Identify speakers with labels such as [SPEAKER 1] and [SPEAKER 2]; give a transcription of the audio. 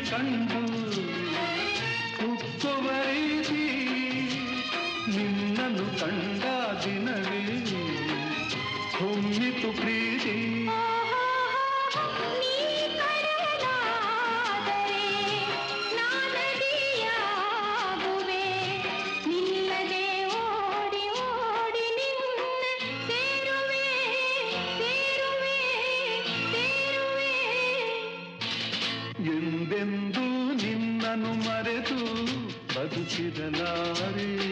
[SPEAKER 1] ಕಂಡು ಉಕ್ಕುವ ರೀತಿ ನಿನ್ನನ್ನು ಕಂಡ ದಿನವೇ ಹೊಮ್ಮಿತು ಪ್ರೀತಿ. ಎಂದೆಂದೂ ನಿನ್ನನ್ನು ಮರೆತು ಬದುಕಿರಲಾರೆ.